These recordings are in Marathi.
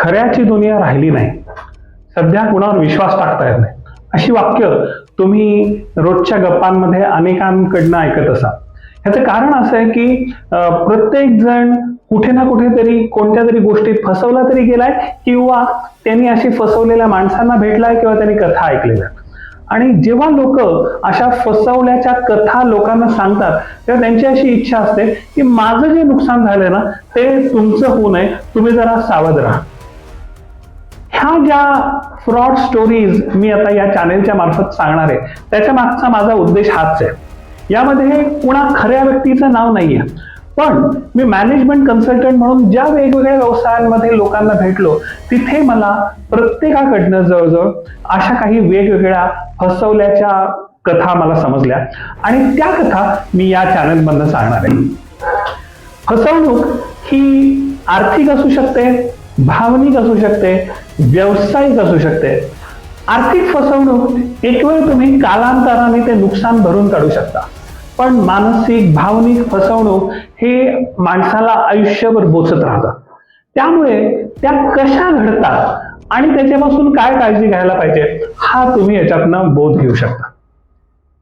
खऱ्याची दुनिया राहिली नाही, सध्या कुणावर विश्वास टाकता येत नाही, अशी वाक्य तुम्ही रोजच्या गप्पांमध्ये अनेकांकडनं ऐकत असाल. ह्याचं कारण असं आहे की प्रत्येक जण कुठे ना कुठेतरी कोणत्या तरी गोष्टीत फसवला तरी गेलाय, किंवा त्यांनी अशी फसवलेल्या माणसांना भेटलाय, किंवा त्यांनी कथा ऐकलेल्या. आणि जेव्हा लोक अशा फसवल्याच्या कथा लोकांना सांगतात तेव्हा त्यांची अशी इच्छा असते की माझं जे नुकसान झालंय ना ते तुमचं होऊ नये, तुम्ही जरा सावध राहा. ह्या ज्या फ्रॉड स्टोरीज मी आता या चॅनेलच्या मार्फत सांगणार आहे त्याच्या मागचा माझा उद्देश हाच आहे. यामध्ये कुणा खऱ्या व्यक्तीचं नाव नाहीये, पण मी मॅनेजमेंट कन्सल्टंट म्हणून ज्या वेगवेगळ्या व्यवसायांमध्ये लोकांना भेटलो तिथे मला प्रत्येकाकडनं जवळजवळ अशा काही वेगवेगळ्या फसवल्याच्या कथा मला समजल्या, आणि त्या कथा मी या चॅनलमधनं सांगणार आहे. फसवणूक ही आर्थिक असू शकते, भावनिक असू शकते, व्यावसायिक असू शकते. आर्थिक फसवणूक एक वेळ तुम्ही कालांतराने ते नुकसान भरून काढू शकता, पण मानसिक भावनिक फसवणूक हे माणसाला आयुष्यभर बोचत राहतात. त्यामुळे त्या कशा घडतात आणि त्याच्यापासून काय काळजी घ्यायला पाहिजे हा तुम्ही याच्यातनं बोध घेऊ शकता.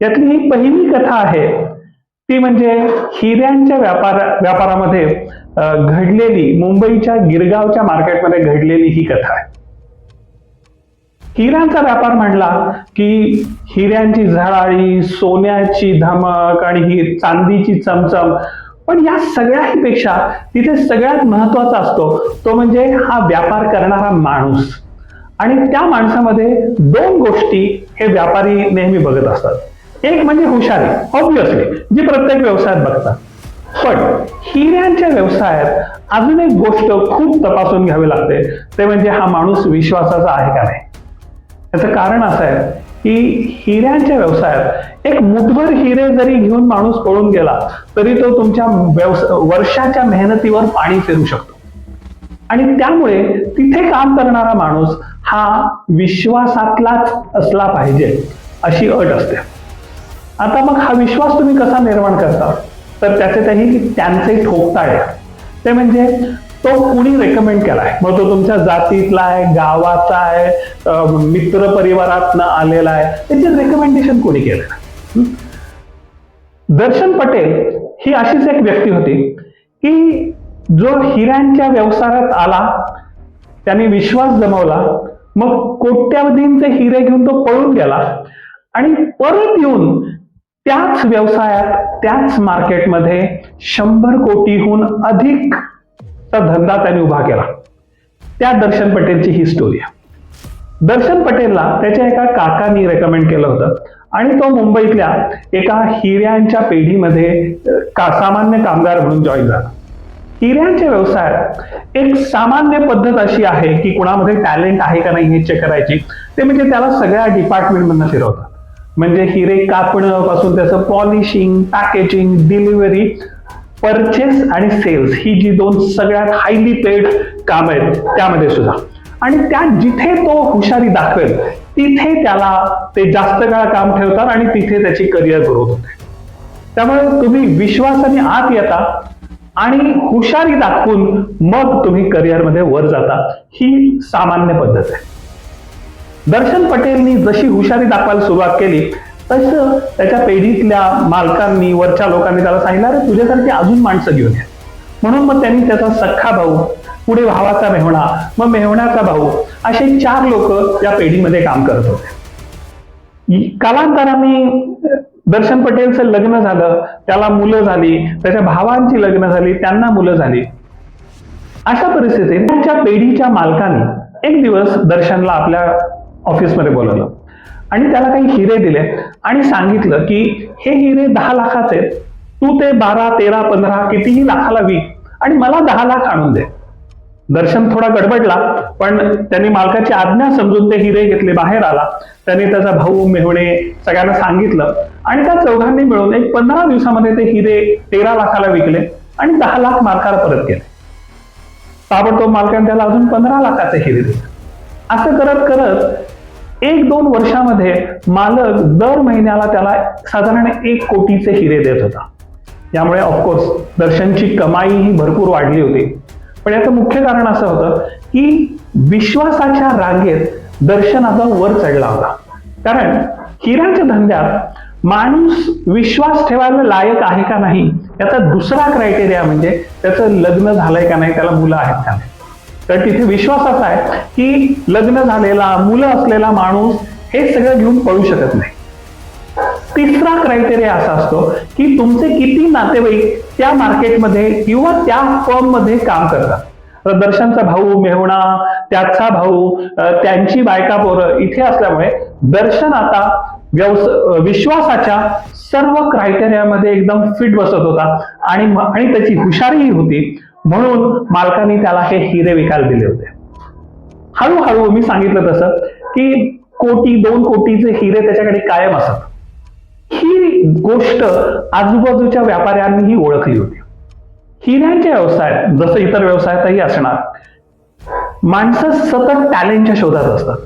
यातली ही पहिली कथा आहे ती म्हणजे हिऱ्यांच्या व्यापारामध्ये घडलेली, मुंबईच्या गिरगावच्या मार्केटमध्ये घडलेली ही कथा आहे. हिऱ्यांचा व्यापार म्हणला की हिऱ्यांची झळाळी, सोन्याची धमक आणि ही चांदीची चमचम, पण या सगळ्यापेक्षा तिथे सगळ्यात महत्वाचा असतो तो म्हणजे हा व्यापार करणारा माणूस. आणि त्या माणसामध्ये दोन गोष्टी हे व्यापारी नेहमी बघत असतात. एक म्हणजे हुशारी, ऑब्व्हियसली जी प्रत्येक व्यवसायात बघतात, पण हिऱ्यांच्या व्यवसायात अजून एक गोष्ट खूप तपासून घ्यावी लागते, ते म्हणजे हा माणूस विश्वासाचा आहे का नाही. याचं कारण असं आहे की हिऱ्यांच्या व्यवसायात एक मुठभर हिरे जरी घेऊन माणूस पळून गेला तरी तो तुमच्या वर्षाच्या मेहनतीवर पाणी फिरू शकतो. आणि त्यामुळे तिथे काम करणारा माणूस हा विश्वासातलाच असला पाहिजे अशी अट असते. आता मग हा विश्वास तुम्ही कसा निर्माण करता, तर त्याचे त्यांचे ठोकताळे, ते म्हणजे तो कुणी रेकमेंड केलाय, मग तो तुमच्या जातीतला आहे, गावाचा आहे, मित्र परिवारातनं आलेला आहे, त्याचे रेकमेंडेशन कोणी केलं. दर्शन पटेल ही अशीच एक व्यक्ती होती की जो हिऱ्यांच्या व्यवसायात आला, त्याने विश्वास जमवला, मग कोट्यावधींचे हिरे घेऊन तो पळून गेला आणि परत येऊन त्याच व्यवसायात, त्याच मार्केटमध्ये 100 कोटीहून अधिक धंदा त्यांनी उभा केला. त्या दर्शन पटेलची ही स्टोरी आहे. दर्शन पटेलला त्याच्या एका काकांनी रेकमेंड केलं होतं आणि तो मुंबईतल्या एका हिऱ्यांच्या पेढीमध्ये सामान्य कामगार म्हणून जॉईन झाला. हिऱ्यांच्या व्यवसायात एक सामान्य पद्धत अशी आहे की कुणामध्ये टॅलेंट आहे का नाही हे चेक करायची, ते म्हणजे त्याला सगळ्या डिपार्टमेंटमधनं फिरवतात. म्हणजे हिरे कापणं पासून त्याचं पॉलिशिंग, पॅकेजिंग, डिलिव्हरी, परचेस आणि सेल्स ही जी दोन सगळ्यात हायली पेड काम आहेत त्यामध्ये सुद्धा. आणि त्या जिथे तो हुशारी दाखवेल तिथे त्याला ते जास्त काळ काम ठेवतात आणि तिथे त्याची करिअर ग्रोथ होते. त्यामुळे तुम्ही विश्वासाने आत येता आणि हुशारी दाखवून मग तुम्ही करिअरमध्ये वर जाता, ही सामान्य पद्धत आहे. दर्शन पटेलनी जशी हुशारी दाखवायला सुरुवात केली तसं त्याच्या पेढीतल्या मालकांनी, वरच्या लोकांनी त्याला सांगितलं, अरे तुझ्यासारखी अजून माणसं घेऊन या. म्हणून मग त्यांनी त्याचा सख्खा भाऊ, पुढे भावाचा मेहुणा, मग मेहुण्याचा भाऊ, असे 4 लोक या पेढीमध्ये काम करत होते. कालांतराने दर्शन पटेलचं लग्न झालं, त्याला मुलं झाली, त्याच्या भावांची लग्न झाली, त्यांना मुलं झाली. अशा परिस्थितीत त्या पेढीच्या मालकाने एक दिवस दर्शनला आपल्या ऑफिसमध्ये बोलवलं आणि त्याला काही हिरे दिले आणि सांगितलं की हे हिरे 10 लाखाचे आहेत, तू ते 12, 13, 15 कितीही लाखाला विक आणि मला 10 लाख आणून दे. दर्शन थोडा गडबडला, पण त्यांनी मालकाची आज्ञा समजून ते हिरे घेतले, बाहेर आला. त्याने त्याचा भाऊ, मेहुणे सगळ्यांना सांगितलं आणि त्या चौघांनी मिळून एक 15 दिवसामध्ये ते हिरे 13 लाखाला विकले आणि 10 लाख मालकाला परत केले. ताबडतोब मालकाने त्याला अजून 15 लाखाचे हिरे दिले. असं करत करत 1-2 वर्षामध्ये मालक दर महिन्याला त्याला साधारण 1 कोटीचे हिरे देत होता. यामुळे ऑफकोर्स दर्शनची कमाई ही भरपूर वाढली होती. पण याचं मुख्य कारण असं होतं की विश्वासाच्या रांगेत दर्शन आता वर चढला होता. कारण हिऱ्यांच्या धंद्यात माणूस विश्वास ठेवायला लायक आहे का नाही याचा दुसरा क्रायटेरिया म्हणजे त्याचं लग्न झालंय का नाही, त्याला मुलं आहेत का नाही. तर तिथे विश्वास असा आहे की लग्न झालेला, मुलं असलेला माणूस हे सगळं घेऊन पळू शकत नाही. तिसरा क्रायटेरिया असा असतो की तुमचे किती नातेवाईक त्या मार्केटमध्ये किंवा त्या फर्म मध्ये काम करतात. तर दर्शनचा भाऊ मेहुणा, त्याचा भाऊ, त्यांची बायका पोरं इथे असल्यामुळे दर्शन आता विश्वासाच्या सर्व क्रायटेरियामध्ये एकदम फिट बसत होता आणि त्याची हुशारीही होती. म्हणून मालकाने त्याला हे हिरे विकायला दिले होते. हळूहळू मी सांगितलं तसं की कोटी 2 कोटीचे हिरे त्याच्याकडे कायम असत. ही गोष्ट आजूबाजूच्या व्यापाऱ्यांनीही ओळखली होती. हिऱ्यांच्या व्यवसायात जसं इतर व्यवसायातही असणार, माणसं सतत टॅलेंटच्या शोधात असतात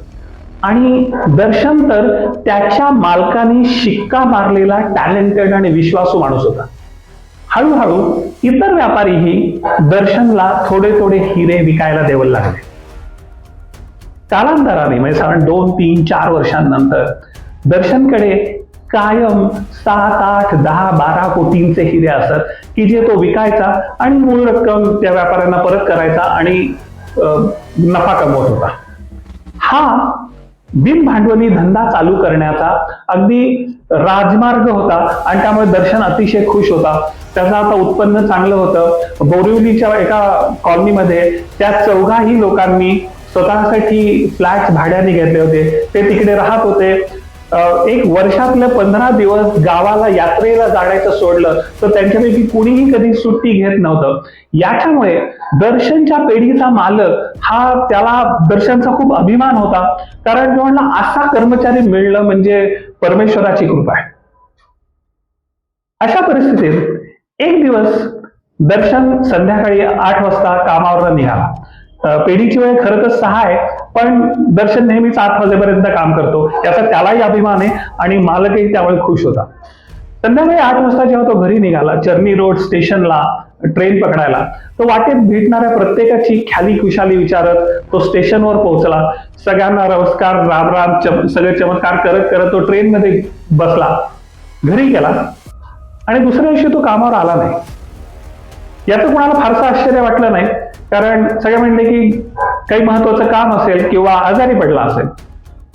आणि दर्शन तर त्याच्या मालकाने शिक्का मारलेला टॅलेंटेड आणि विश्वासू माणूस होता. हळूहळू इतर व्यापारीही दर्शनला थोडे थोडे हिरे विकायला देऊ लागले. कालांतराने म्हणजे साधारण 2, 3, 4 वर्षांनंतर दर्शनकडे कायम 7, 8, 10, 12 कोटींचे हिरे असत की जे तो विकायचा आणि मूळ रक्कम त्या व्यापाऱ्यांना परत करायचा आणि नफा कमवत होता. हा बिनभांडवली धंदा चालू करण्याचा अगदी राजमार्ग होता आणि त्यामुळे दर्शन अतिशय खुश होता. त्याचं आता उत्पन्न चांगलं होतं. बोरिवलीच्या एका कॉलनीमध्ये त्या 4ही लोकांनी स्वतःसाठी फ्लॅट भाड्याने घेतले होते. ते तिकडे राहत होते. एक वर्षातले 15 दिवस गावाला यात्रेला जाण्याचं सोडलं तर त्यांच्यापैकी कुणीही कधी सुट्टी घेत नव्हतं. याच्यामुळे दर्शनच्या पिढीचा मालक हा त्याला दर्शनचा खूप अभिमान होता. कारण तो म्हणला असा कर्मचारी मिळणं म्हणजे परमेश्वराची कृपा आहे. अशा परिस्थितीत एक दिवस दर्शन संध्याकाळी 8 वाजता कामावर निघाला. पेढीची वेळ खरं तर 6 आहे, पण दर्शन नेहमीच 8 वाजेपर्यंत काम करतो याचा त्यालाही अभिमान आहे आणि मालकही त्यामुळे खुश होता. संध्याकाळी 8 वाजता जेव्हा तो घरी निघाला चर्नी रोड स्टेशनला ट्रेन पकडायला, तो वाटेत भेटणाऱ्या प्रत्येकाची ख्याली खुशाली विचारत तो स्टेशनवर पोहोचला. सगळ्यांना नमस्कार, राम राम, सगळे चमत्कार करत करत तो ट्रेन मध्ये बसला, घरी गेला आणि दुसऱ्या दिवशी तो कामावर आला नाही. याचं कोणाला फारसं आश्चर्य वाटलं नाही, कारण सगळे म्हणले की काही महत्वाचं काम असेल किंवा आजारी पडला असेल.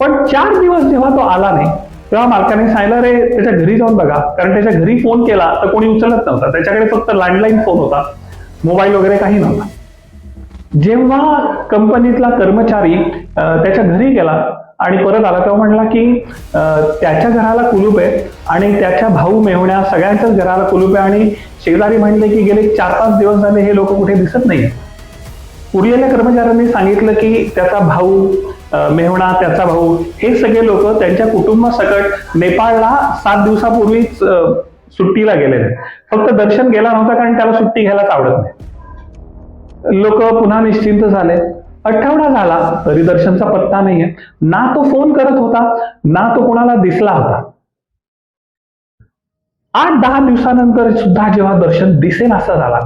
पण 4 दिवस जेव्हा तो आला नाही तेव्हा मालकाने सांगितलं रे त्याच्या घरी जाऊन बघा. कारण त्याच्या घरी फोन केला तर कोणी उचलत नव्हता. त्याच्याकडे फक्त लँडलाईन फोन होता, मोबाईल वगैरे काही नव्हता. जेव्हा कंपनीतला कर्मचारी त्याच्या घरी गेला आणि परत आला तेव्हा म्हणला की त्याच्या घराला कुलूप आहे आणि त्याच्या भाऊ मेहुण्या सगळ्यांच्याच घराला कुलूप आहे आणि शेजारी म्हणले की गेले 4-5 दिवस झाले हे लोक कुठे दिसत नाहीये. उरलेल्या कर्मचाऱ्यांनी सांगितलं की त्याचा भाऊ मेहुणा, त्याचा भाऊ हे सगळे लोक त्यांच्या कुटुंबासकट नेपाळला 7 दिवसापूर्वीच सुट्टीला गेलेले. फक्त दर्शन गेला नव्हता कारण त्याला सुट्टी घ्यायलाच आवडत नाही. लोक पुन्हा निश्चिंत झाले. आठवडा झाला तरी दर्शनचा पत्ता नाहीये. ना तो फोन करत होता ना तो कोणाला दिसला होता. 8-10 दिवसानंतर सुद्धा जेव्हा दर्शन दिसेन असा झाला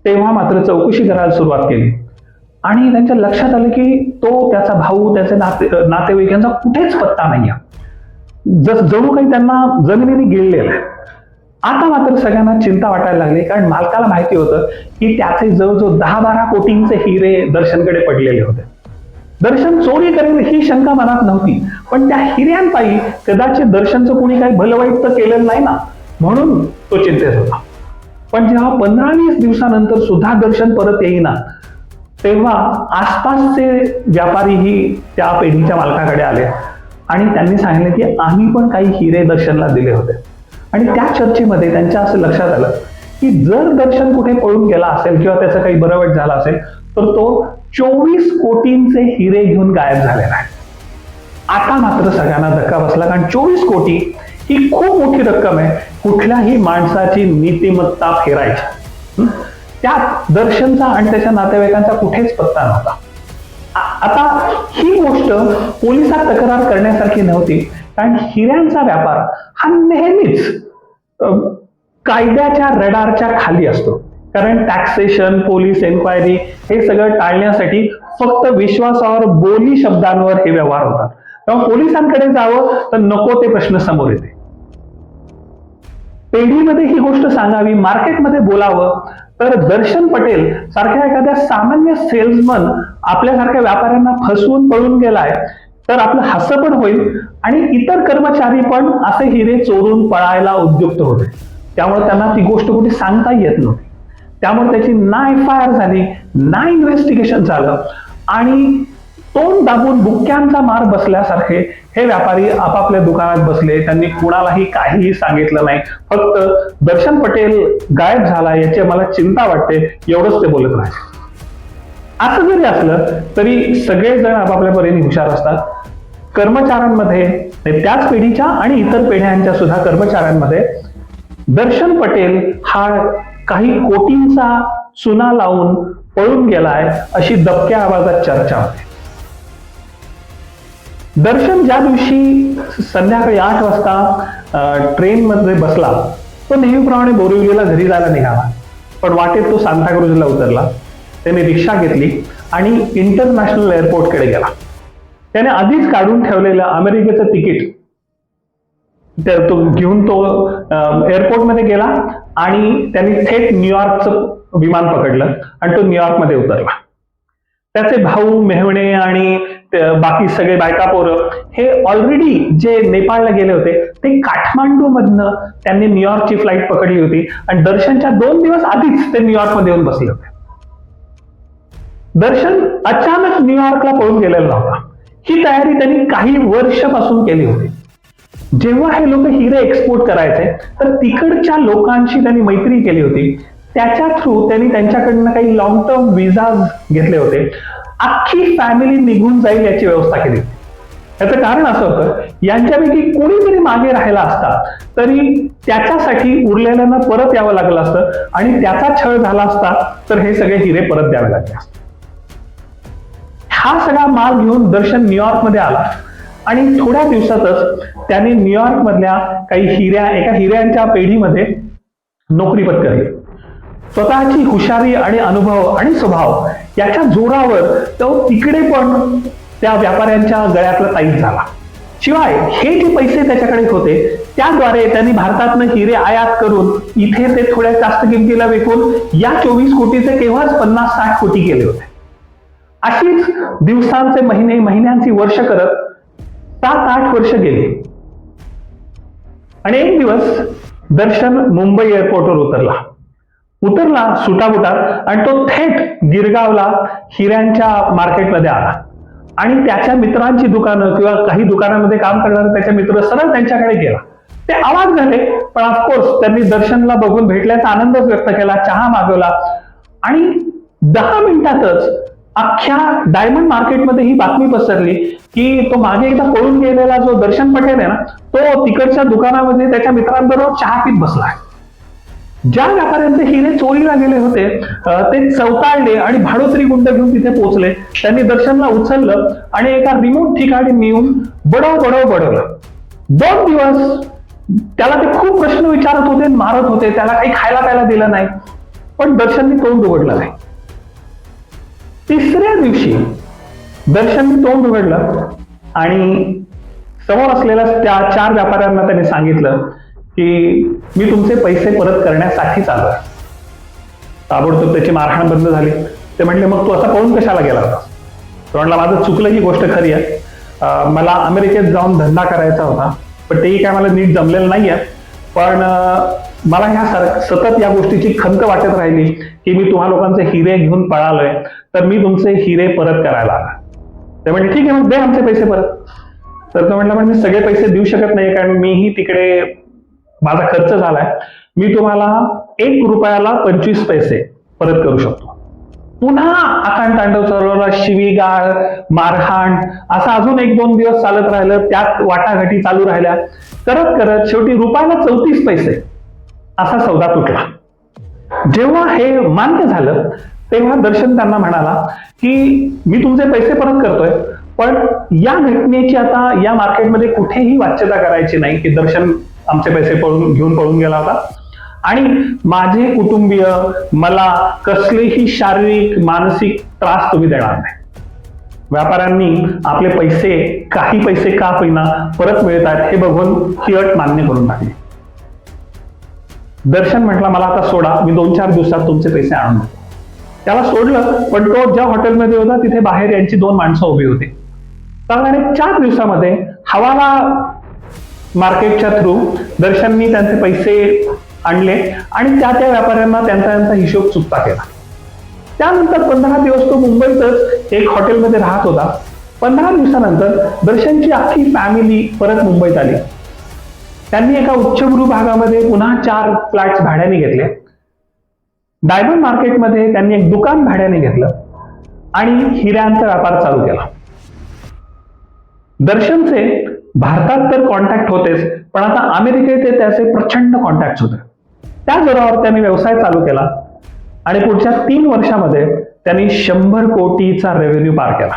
तेव्हा मात्र चौकशी करायला सुरुवात केली आणि त्यांच्या लक्षात आलं की तो, त्याचा भाऊ, त्याचे नातेवाईक यांचा कुठेच पत्ता नाहीये. जणू काही त्यांना जमिनीने गिळलेलं आहे. आता मात्र सगळ्यांना चिंता वाटायला लागली कारण मालकाला माहिती होतं की त्याचे जवळजवळ 10-12 कोटींचे हिरे दर्शनकडे पडलेले होते. दर्शन चोरी करेल ही शंका मनात नव्हती, पण त्या हिऱ्यांपायी कदाचित दर्शनचं कुणी काही भलं वाईट तर केलेलं नाही ना, म्हणून तो चिंतेत होता. पण जेव्हा 15-20 दिवसानंतर सुद्धा दर्शन परत येईना तेव्हा आसपासचे व्यापारीही त्या पेढीच्या मालकाकडे आले आणि त्यांनी सांगितले की आम्ही पण काही हिरे दर्शनला दिले होते. आणि त्या चर्चेमध्ये त्यांच्या असं लक्षात आलं की जर दर्शन कुठे पळून गेला असेल किंवा त्याचं काही बरं वाईट झालं असेल तर तो 24 कोटींचे हिरे घेऊन गायब झालेला आहे. आता मात्र सगळ्यांना धक्का बसला कारण 24 कोटी ही खूप मोठी रक्कम आहे. कुठल्याही माणसाची नीतिमत्ता फेरायची. त्यात दर्शनचा आणि त्याच्या नातेवाईकांचा कुठेच पत्ता नव्हता. आता ही गोष्ट पोलिसात तक्रार करण्यासारखी नव्हती कारण हिऱ्यांचा व्यापार हा नेहमीच कायद्याच्या रडारच्या खाली असतो. कारण टॅक्सेशन, पोलीस एन्क्वायरी हे सगळं टाळण्यासाठी फक्त विश्वासावर, बोली शब्दांवर हे व्यवहार होतात. तेव्हा पोलिसांकडे जावं तर नको ते प्रश्न समोर येते. पेढीमध्ये ही गोष्ट सांगावी, मार्केटमध्ये बोलावं, तर दर्शन पटेल सारख्या एखाद्या सामान्य सेल्समन आपल्यासारख्या व्यापाऱ्यांना फसवून पळून गेलाय तर आपलं हसं पण होईल आणि इतर कर्मचारी पण असे हिरे चोरून पळायला उद्युक्त होते. त्यामुळे त्यांना ती गोष्ट कुठे सांगता येत नव्हती. त्यामुळे त्याची ना FIR झाली, ना इन्व्हेस्टिगेशन झालं आणि तोंड दाबून बुक्क्यांचा मार बसल्यासारखे हे व्यापारी आपापल्या दुकानात बसले. त्यांनी कुणालाही काहीही सांगितलं नाही. फक्त दर्शन पटेल गायब झाला याची मला चिंता वाटते एवढंच ते बोलत राहिले. असं जरी असलं तरी सगळेजण आपापल्या परीने हुशार असतात. कर्मचाऱ्यांमध्ये, त्याच पिढीच्या आणि इतर पिढ्यांच्या सुद्धा कर्मचाऱ्यांमध्ये दर्शन पटेल हा काही कोटींचा चुना लावून पळून गेलाय अशी दबक्या आवाजात चर्चा होते. दर्शन ज्या दिवशी संध्याकाळी 8 वाजता ट्रेन मध्ये बसला तो नेहमीप्रमाणे बोरिवलीला घरी जायला निघाला. पण वाटेत तो सांताक्रुझला उतरला. त्याने रिक्षा घेतली आणि इंटरनॅशनल एअरपोर्टकडे गेला. त्याने आधीच काढून ठेवलेलं अमेरिकेचं तिकीट तो घेऊन तो एअरपोर्टमध्ये गेला आणि त्यांनी थेट न्यूयॉर्कचं विमान पकडलं आणि तो न्यूयॉर्कमध्ये उतरला. त्याचे भाऊ, मेहणे आणि बाकी सगळे बायका पोरं हे ऑलरेडी जे नेपाळला गेले होते ते काठमांडू मधनं त्यांनी न्यूयॉर्कची फ्लाईट पकडली होती आणि दर्शनच्या 2 दिवस आधीच ते न्यूयॉर्कमध्ये येऊन बसले होते. दर्शन अचानक न्यूयॉर्कला पळून गेलेला नव्हता. ही तयारी त्यांनी काही वर्षापासून केली होती. जेव्हा हे लोक हिरे एक्सपोर्ट करायचे तर तिकडच्या लोकांशी त्यांनी मैत्री केली होती. त्याच्या थ्रू त्यांनी त्यांच्याकडनं काही लॉंग टर्म विजाज घेतले होते. अख्खी फॅमिली निघून जाईल याची व्यवस्था केली. याचं कारण असं होतं, यांच्यापैकी कोणी जरी मागे राहिला असता तरी त्याच्यासाठी उरलेल्यांना परत यावं लागलं असतं आणि त्याचा छळ झाला असता तर हे सगळे हिरे परत द्यावे लागले असते. हा सगळा माल घेऊन दर्शन न्यूयॉर्कमध्ये आला आणि थोड्या दिवसातच त्याने न्यूयॉर्क मधल्या काही एका हिऱ्यांच्या पेढीमध्ये नोकरी पत्करली. स्वतःची हुशारी आणि अनुभव आणि स्वभाव याच्या जोरावर तो तिकडे पण त्या व्यापाऱ्यांच्या गळ्यातला ताईत झाला. शिवाय हे जे पैसे त्याच्याकडे होते त्याद्वारे त्यांनी भारतातनं हिरे आयात करून इथे ते थोड्या जास्त किमतीला विकून या 24 कोटीचे केव्हाच 50-60 कोटी केले होते. अशीच दिवसांचे महिन्यांची वर्ष करत 7-8 वर्ष गेली आणि एक दिवस दर्शन मुंबई एअरपोर्टवर उतरला सुटाबुटात आणि तो थेट गिरगावला हिऱ्यांच्या मार्केटमध्ये आला आणि त्याच्या मित्रांची दुकानं किंवा काही दुकानांमध्ये काम करणारे त्याचे मित्र सरळ त्यांच्याकडे गेला. ते आवाज झाले पण ऑफकोर्स त्यांनी दर्शनला बघून भेटल्याचा आनंदच व्यक्त केला, चहा मागवला आणि 10 मिनिटातच अख्ख्या डायमंड मार्केटमध्ये ही बातमी पसरली की तो मागे एकदा पळून गेलेला जो दर्शन पटेल आहे ना तो तिकडच्या दुकानामध्ये त्याच्या मित्रांबरोबर चहा पीत बसलाय. ज्या व्यापाऱ्यांचे हिरे चोरीला गेले होते ते चौताळले आणि भाडोत्री गुंड घेऊन तिथे पोहोचले. त्यांनी दर्शनला उचललं आणि एका रिमोट ठिकाणी नेऊन बडवलं. 2 दिवस त्याला ते खूप प्रश्न विचारत होते, मारत होते. त्याला काही खायला प्यायला दिलं नाही पण दर्शनने तोंड उघडलं नाही. 3ऱ्या दिवशी दर्शनने तोंड उघडलं आणि समोर असलेल्या त्या 4 व्यापाऱ्यांना त्यांनी सांगितलं की मी तुमचे पैसे परत करण्यासाठी आलोय. ताबडतोब त्याची मारहाण बंद झाली. ते म्हणले मग तू असा पळून कशाला गेला होता? तो म्हणला माझं चुकलं, ही गोष्ट खरी आहे. मला अमेरिकेत जाऊन धंदा करायचा होता पण तेही काय मला नीट जमलेलं नाहीये. पण मला ह्या सतत या गोष्टीची खंत वाटत राहिली की मी तुम्हा लोकांचे हिरे घेऊन पळालोय तर मी तुमचे हिरे परत करायला आला. ते म्हणजे ठीक आहे मग दे आमचे पैसे परत. तर तो म्हणला पण मी सगळे पैसे देऊ शकत नाही कारण मीही तिकडे माझा खर्च झालाय. मी तुम्हाला 1 रुपयाला 25 पैसे परत करू शकतो. पुन्हा आकांड तांडव चालवला, शिवीगाळ, मारहाण असं अजून 1-2 दिवस चालत राहिलं. त्यात वाटाघाटी चालू राहिल्या. करत करत शेवटी रुपयाला 34 पैसे असा सौदा तुटला. जेव्हा हे मान्य झालं तेव्हा दर्शन त्यांना म्हणाला की मी तुमचे पैसे परत करतोय पण या घटनेची आता या मार्केटमध्ये कुठेही वाच्यता करायची नाही की दर्शन आमचे पैसे घेऊन पळून गेला होता. आणि माझे कुटुंबीय मला कसलेही शारीरिक मानसिक त्रास तुम्ही देणार नाही. व्यापाऱ्यांनी आपले पैसे काही पैसे का होईना परत मिळतात हे बघून ही अट मान्य करून टाकली. दर्शन म्हटला मला आता सोडा, मी 2-4 दिवसात तुमचे पैसे आणून देतो. त्याला सोडलं, पण तो ज्या हॉटेलमध्ये होता तिथे बाहेर यांची 2 माणसं उभी होती. साधारण 4 दिवसामध्ये हवाला मार्केटच्या थ्रू दर्शननी त्यांचे पैसे आणले आणि त्या व्यापाऱ्यांना त्यांचा हिशोब चुकता केला. त्यानंतर 15 दिवस तो मुंबईतच एक हॉटेलमध्ये राहत होता. 15 दिवसानंतर दर्शनची अख्खी फॅमिली परत मुंबईत आली. त्यांनी एका उच्चभ्रू भागामध्ये पुन्हा 4 फ्लॅट्स भाड्याने घेतले. डायमंड मार्केटमध्ये त्यांनी एक दुकान भाड्याने घेतलं आणि हिऱ्यांचा व्यापार चालू केला. दर्शनचे भारतात तर कॉन्टॅक्ट होतेच, पण आता अमेरिकेत त्याचे प्रचंड कॉन्टॅक्ट होते. त्या जोरावर त्यांनी व्यवसाय चालू केला आणि पुढच्या 3 वर्षामध्ये त्यांनी 100 कोटीचा रेव्हेन्यू पार केला.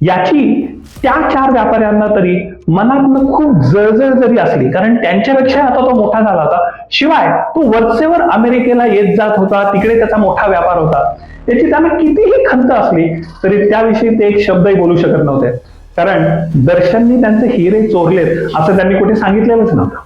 याची त्या 4 व्यापाऱ्यांना तरी मनातनं खूप जळजळ जरी असली, कारण त्यांच्यापेक्षा आता तो मोठा झाला होता. शिवाय तो वरचेवर अमेरिकेला येत जात होता, तिकडे त्याचा मोठा व्यापार होता. त्याची त्यांना कितीही खंत असली तरी त्याविषयी ते एक शब्दही बोलू शकत नव्हते, कारण दर्शननी त्यांचे हिरे चोरलेत असं त्यांनी कुठे सांगितलेलंच नव्हतं.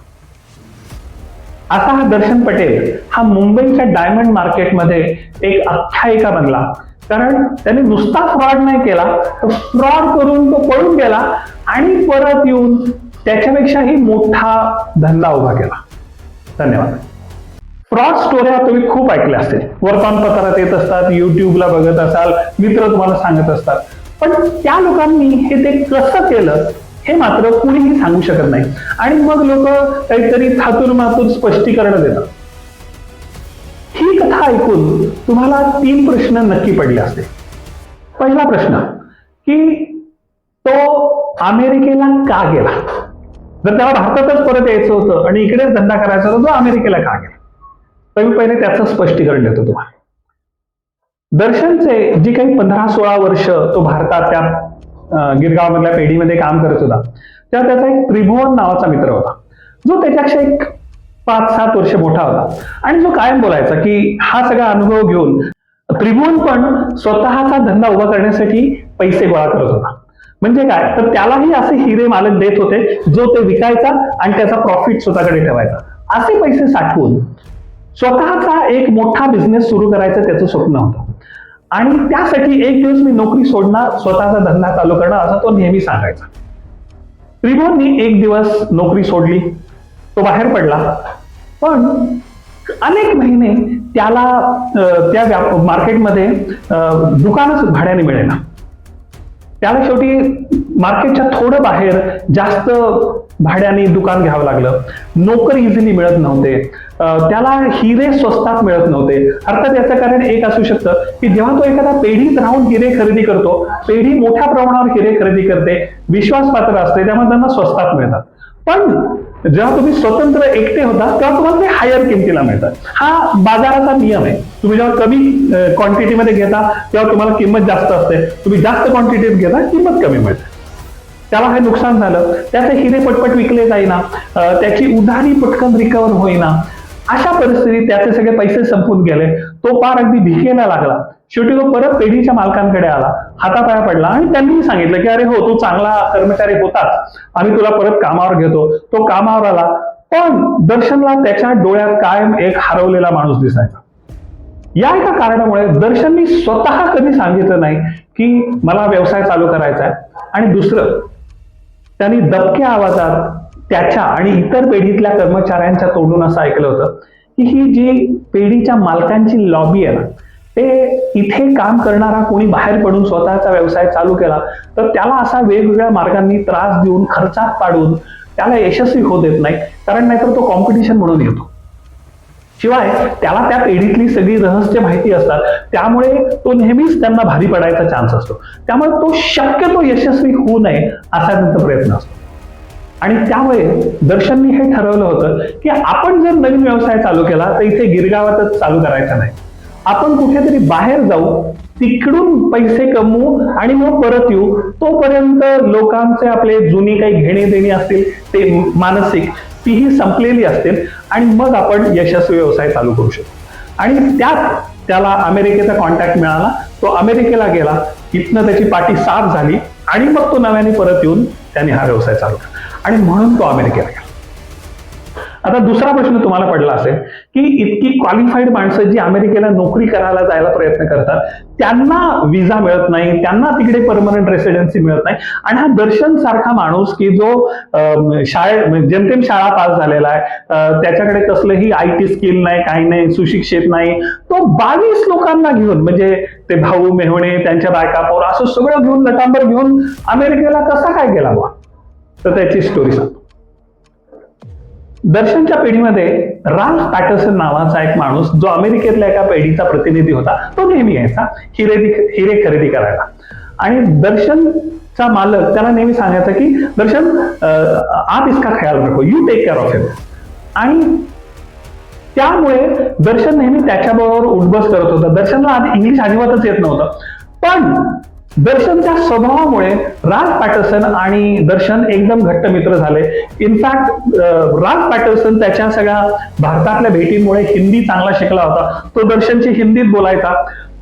असा हा दर्शन पटेल हा मुंबईच्या डायमंड मार्केटमध्ये एक आख्यायिका बनला, कारण त्याने नुसता फ्रॉड नाही केला, तर फ्रॉड करून तो पळून गेला आणि परत येऊन त्याच्यापेक्षाही मोठा धंदा उभा केला. धन्यवाद. फ्रॉड स्टोऱ्या तुम्ही खूप ऐकल्या असतील, वर्तमानपत्रात येत असतात, युट्यूबला बघत असाल, मित्र तुम्हाला सांगत असतात. पण त्या लोकांनी हे ते कसं केलं हे मात्र कुणीही सांगू शकत नाही. आणि मग लोक काहीतरी थातूर मातूर स्पष्टीकरण देतात. ही कथा ऐकून तुम्हाला 3 प्रश्न नक्की पडले असते. पहिला प्रश्न की तो अमेरिकेला का गेला? जर त्याला भारतातच परत यायचं होतं आणि इकडेच धंदा करायचा होता, तो अमेरिकेला का गेला? तर मी पहिले त्याचं स्पष्टीकरण देतो तुम्हाला. दर्शनचे जी काही 15-16 वर्ष तो भारतात त्या गिरगावमधल्या पेढीमध्ये काम करत होता, तेव्हा त्याचा एक त्रिभुवन नावाचा मित्र होता, जो त्याच्यापेक्षा एक 5-7 वर्ष मोठा होता आणि जो कायम बोलायचा की हा सगळा अनुभव घेऊन त्रिभुवन पण स्वतःचा धंदा उभा करण्यासाठी पैसे गोळा करत होता. म्हणजे काय, तर त्यालाही असे हिरे मालक देत होते जो ते विकायचा आणि त्याचा प्रॉफिट स्वतःकडे ठेवायचा. असे पैसे साठवून स्वतःचा एक मोठा बिझनेस सुरू करायचं त्याचं स्वप्न होतं. आणि त्यासाठी एक दिवस मी नोकरी सोडणार, स्वतःचा धंदा चालू करणार असं तो नेहमी सांगायचा. त्रिभुवननी एक दिवस नोकरी सोडली, तो बाहेर पडला, पण अनेक महिने त्याला त्या मार्केटमध्ये दुकानच भाड्याने मिळेना. त्याला शेवटी मार्केटच्या थोडं बाहेर जास्त भाड्याने दुकान घ्यावं लागलं. नोकर इझिली मिळत नव्हते, त्याला हिरे स्वस्तात मिळत नव्हते. अर्थात याचं कारण एक असू शकतं की जेव्हा तो एखाद्या पेढीत राहून हिरे खरेदी करतो, पेढी मोठ्या प्रमाणावर हिरे खरेदी करते, विश्वासपात्र असते, त्यामुळे त्यांना स्वस्तात मिळतात. पण जेव्हा तुम्ही स्वतंत्र एकटे होता तेव्हा तुम्हाला ते हायर किमतीला मिळतात. हा बाजाराचा नियम आहे. तुम्ही जेव्हा कमी क्वांटिटीमध्ये घेता तेव्हा तुम्हाला किंमत जास्त असते, तुम्ही जास्त क्वांटिटीत घेता किंमत कमी मिळते. त्याला हे नुकसान झालं, त्याचे हिरे पटपट विकले जाईना, त्याची उधारी पटकन रिकव्हर होईना. अशा परिस्थितीत त्याचे सगळे पैसे संपून गेले. तो पार अगदी भिकेला लागला. शेवटी तो परत पेढीच्या मालकांकडे आला, हातापाया पडला आणि त्यांनी सांगितलं की अरे हो, तू चांगला कर्मचारी होताच, आम्ही तुला परत कामावर घेतो. तो कामावर आला, पण दर्शनला त्याच्या डोळ्यात कायम एक हरवलेला माणूस दिसायचा. या एका कारणामुळे दर्शननी स्वतः कधी सांगितलं नाही की मला व्यवसाय चालू करायचा आहे. आणि दुसरं, त्यांनी दबक्या आवाजात त्याच्या आणि इतर पेढीतल्या कर्मचाऱ्यांच्या तोंडून असं ऐकलं होतं की ही जी पेढीच्या मालकांची लॉबी आहे ना, ते इथे काम करणारा कोणी बाहेर पडून स्वतःचा व्यवसाय चालू केला तर त्याला असा वेगवेगळ्या मार्गांनी त्रास देऊन, खर्चात पाडून त्याला यशस्वी होऊ देत नाही, कारण नाहीतर तो कॉम्पिटिशन म्हणून येतो. शिवाय त्याला त्या पेढीतली सगळी रहस्य माहिती असतात, त्यामुळे तो नेहमीच त्यांना भारी पडायचा चान्स असतो. त्यामुळे तो शक्यतो यशस्वी होऊ नये असा त्यांचा प्रयत्न असतो. आणि त्यामुळे दर्शननी हे ठरवलं होतं की आपण जर नवीन व्यवसाय चालू केला तर इथे गिरगावातच चालू करायचा नाही, आपण कुठेतरी बाहेर जाऊ, तिकडून पैसे कमवू आणि मग परत येऊ. तोपर्यंत लोकांचे आपले जुनी काही घेणे देणे असतील ते मानसिक तीही संपलेली असते आणि मग आपण यशस्वी व्यवसाय चालू करू शकतो. आणि त्यात त्याला अमेरिकेचा कॉन्टॅक्ट मिळाला, तो अमेरिकेला गेला, इथनं त्याची पाठी साफ झाली आणि मग तो नव्याने परत येऊन त्याने हा व्यवसाय चालू केला आणि म्हणून तो अमेरिकेला गेला. आता दुसरा प्रश्न तुम्हाला पडला असेल की इतकी क्वालिफाईड माणसं जी अमेरिकेला नोकरी करायला जायला प्रयत्न करतात त्यांना विजा मिळत नाही, त्यांना तिकडे परमनंट रेसिडेन्सी मिळत नाही, आणि हा दर्शन सारखा माणूस की जो जेमतेम शाळा पास झालेला आहे, त्याच्याकडे कसलंही IT स्किल नाही, काही नाही, सुशिक्षित नाही, तो 22 लोकांना घेऊन, म्हणजे ते भाऊ मेहणे त्यांच्या बायका पोर असं सगळं घेऊन लटांबर घेऊन अमेरिकेला कसा काय गेला बा, तर त्याची स्टोरी सांगतो. दर्शनच्या पिढीमध्ये राल्फ पॅटरसन नावाचा एक माणूस जो अमेरिकेतल्या एका पेढीचा प्रतिनिधी होता, तो नेहमी यायचा हिरे खरेदी करायला. आणि दर्शनचा मालक त्याला नेहमी सांगायचा की दर्शन आप इसका ख्याल रखो, यू टेक केअर ऑफ हिम. आणि त्यामुळे दर्शन नेहमी त्याच्याबरोबर उठबस करत होता. दर्शनला आधी इंग्लिश अजिबातच येत नव्हतं, पण दर्शनच्या स्वभावामुळे राल्फ पॅटरसन आणि दर्शन एकदम घट्ट मित्र झाले. इनफॅक्ट राल्फ पॅटरसन त्याच्या सगळ्या भारतातल्या भेटींमुळे हिंदी चांगला शिकला होता. तो दर्शनची हिंदीत बोलायचा,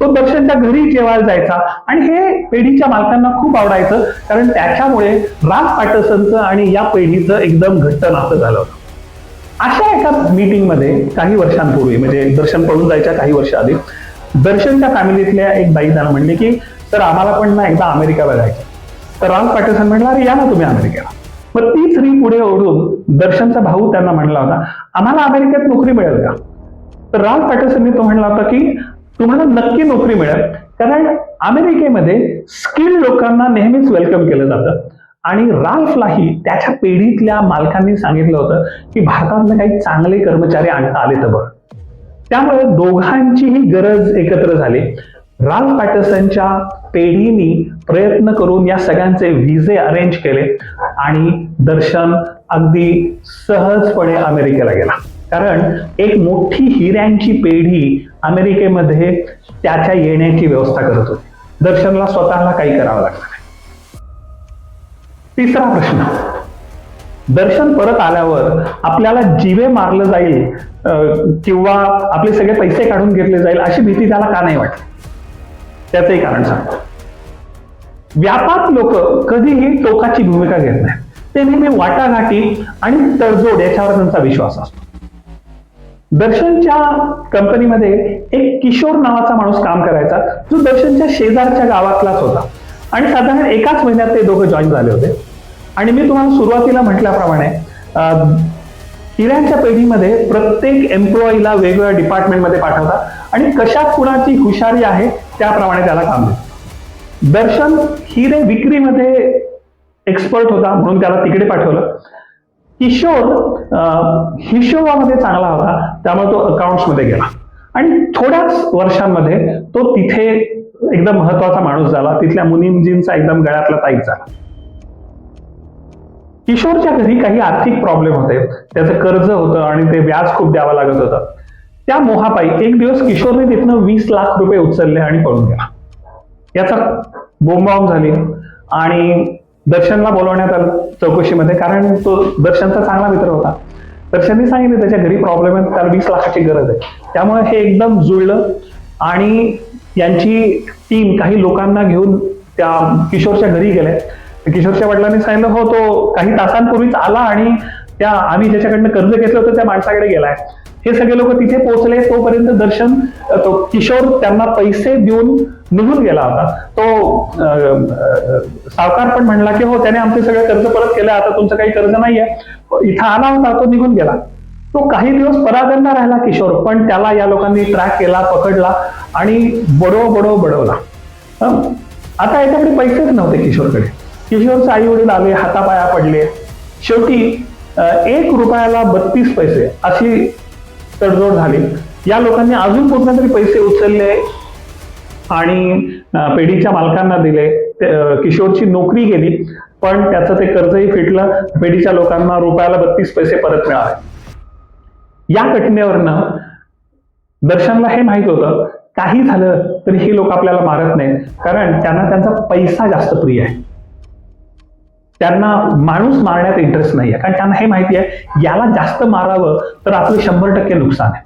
तो दर्शनच्या घरी जेवायला जायचा आणि हे पेढीच्या मालकांना खूप आवडायचं, कारण त्याच्यामुळे राल्फ पॅटरसनचं आणि या पेढीचं एकदम घट्ट नातं झालं होतं. अशा एका मीटिंगमध्ये काही वर्षांपूर्वी, म्हणजे दर्शन पळून जायच्या काही वर्ष आधी, दर्शनच्या फॅमिलीतल्या एक बाई त्याला म्हणली की तर आम्हाला पण ना एकदा अमेरिकेला जायचं. तर राल्फ पॅटरसन म्हणला, अरे या ना तुम्ही अमेरिकेला. मग ती स्त्री पुढे ओढून दर्शनचा भाऊ त्यांना म्हणला होता, आम्हाला अमेरिकेत नोकरी मिळेल का? तर राल्फ पॅटरसनने तो म्हणला होता की तुम्हाला नक्की नोकरी मिळेल, कारण अमेरिकेमध्ये स्किल्ड लोकांना नेहमीच वेलकम केलं जातं. आणि राल्फलाही त्याच्या पिढीतल्या मालकांनी सांगितलं होतं की भारतातले काही चांगले कर्मचारी आणता आले तर बरं. त्यामुळे दोघांचीही गरज एकत्र झाली. राल्फ पॅटरसनच्या पेढीनी प्रयत्न करून या सगळ्यांचे व्हिजे अरेंज केले आणि दर्शन अगदी सहजपणे अमेरिकेला गेला, कारण एक मोठी हिऱ्यांची पेढी अमेरिकेमध्ये त्याच्या येण्याची व्यवस्था करत होती. दर्शनला स्वतःला काही करावं लागलं नाही. तिसरा प्रश्न, दर्शन परत आल्यावर आपल्याला जीवे मारलं जाईल किंवा आपले सगळे पैसे काढून घेतले जाईल अशी भीती त्याला का नाही वाटली? त्याचंही कारण सांगतो. व्यापात लोक कधीही टोकाची भूमिका घेत नाहीत, ते नेहमी वाटाघाटी आणि तडजोड याच्यावर त्यांचा विश्वास असतो. दर्शनच्या कंपनीमध्ये एक किशोर नावाचा माणूस काम करायचा, जो दर्शनच्या शेजारच्या गावातलाच होता आणि साधारण एकाच महिन्यात ते दोघं जॉईन झाले होते. आणि मी तुम्हाला सुरुवातीला म्हटल्याप्रमाणे हिऱ्यांच्या पेढीमध्ये प्रत्येक एम्प्लॉईला वेगवेगळ्या डिपार्टमेंटमध्ये पाठवतात आणि कशात कुणाची हुशारी आहे त्याप्रमाणे त्याला काम देतात. दर्शन हिरे विक्रीमध्ये एक्सपर्ट होता म्हणून त्याला तिकडे पाठवलं. किशोर हिशोबामध्ये चांगला होता त्यामुळे तो अकाउंट्समध्ये गेला आणि थोड्याच वर्षांमध्ये तो तिथे एकदम महत्वाचा माणूस झाला. तिथल्या मुनीमजींचा एकदम गळ्यातला ताईत झाला. किशोरच्या घरी काही आर्थिक प्रॉब्लेम होते, त्याचं कर्ज होतं आणि ते व्याज खूप द्यावं लागत होतं. त्या मोहापायी एक दिवस किशोरने तिथनं 20 लाख रुपये उचलले आणि पळून गेला. याचा बोंबाबोंब झाली आणि दर्शनला बोलवण्यात आलं चौकशीमध्ये, कारण तो दर्शनचा चांगला मित्र होता. दर्शनने सांगितलं त्याच्या घरी प्रॉब्लेम आहे, त्याला 20 लाखाची गरज आहे. त्यामुळे हे एकदम जुळलं आणि यांची टीम काही लोकांना घेऊन त्या किशोरच्या घरी गेले. किशोरच्या वडिलांनी सांगितलं, हो तो काही तासांपूर्वीच आला आणि त्या आम्ही ज्याच्याकडनं कर्ज घेतलं होतं त्या माणसाकडे गेलाय. हे सगळे लोक तिथे पोहोचले तोपर्यंत दर्शन तो किशोर त्यांना पैसे देऊन निघून गेला होता. तो सावकार पण म्हणला की हो त्याने आमचे सगळे कर्ज परत केले, आता तुमचं काही कर्ज नाहीये. इथं आला होता, तो निघून गेला. तो काही दिवस परागंदा राहिला किशोर, पण त्याला या लोकांनी ट्रॅक केला, पकडला आणि बडवला. आता याच्याकडे पैसेच नव्हते किशोरकडे. किशोरचे आई वडील आले, हातापाया पडले. शेवटी 1 रुपयाला 32 पैसे अशी तडजोड झाली. या लोकांनी अजून कुठले तरी पैसे उचलले आणि पेढीच्या मालकांना दिले. किशोरची नोकरी गेली, पण त्याचं ते कर्जही फिटलं. पेढीच्या लोकांना रुपयाला 32 पैसे परत मिळाले. या घटनेवरनं दर्शनला हे माहित होतं, काही झालं तरी हे लोक आपल्याला मारत नाहीत, कारण त्यांना त्यांचा पैसा जास्त प्रिय आहे. त्यांना माणूस मारण्यात इंटरेस्ट नाही आहे, कारण त्यांना हे माहिती आहे याला जास्त मारावं तर आपलं 100% नुकसान आहे.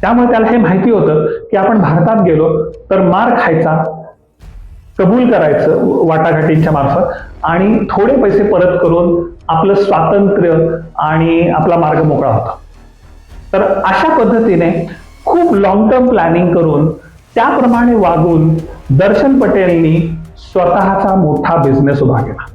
त्यामुळे त्याला हे माहिती होतं की आपण भारतात गेलो तर मार खायचा, कबूल करायचं वाटाघाटींच्या मार्फत आणि थोडे पैसे परत करून आपलं स्वातंत्र्य आणि आपला मार्ग मोकळा होता. तर अशा पद्धतीने खूप लॉंग टर्म प्लॅनिंग करून त्याप्रमाणे वागून दर्शन पटेलनी स्वतःचा मोठा बिझनेस उभा केला.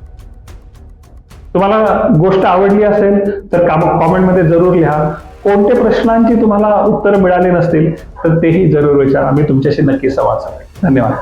तुम्हाला गोष्ट आवडली असेल तर कॉमेंटमध्ये जरूर लिहा. कोणत्या प्रश्नांची तुम्हाला उत्तर मिळाली नसतील तर तेही जरूर विचारा. मी तुमच्याशी नक्की संवाद साधेन. धन्यवाद.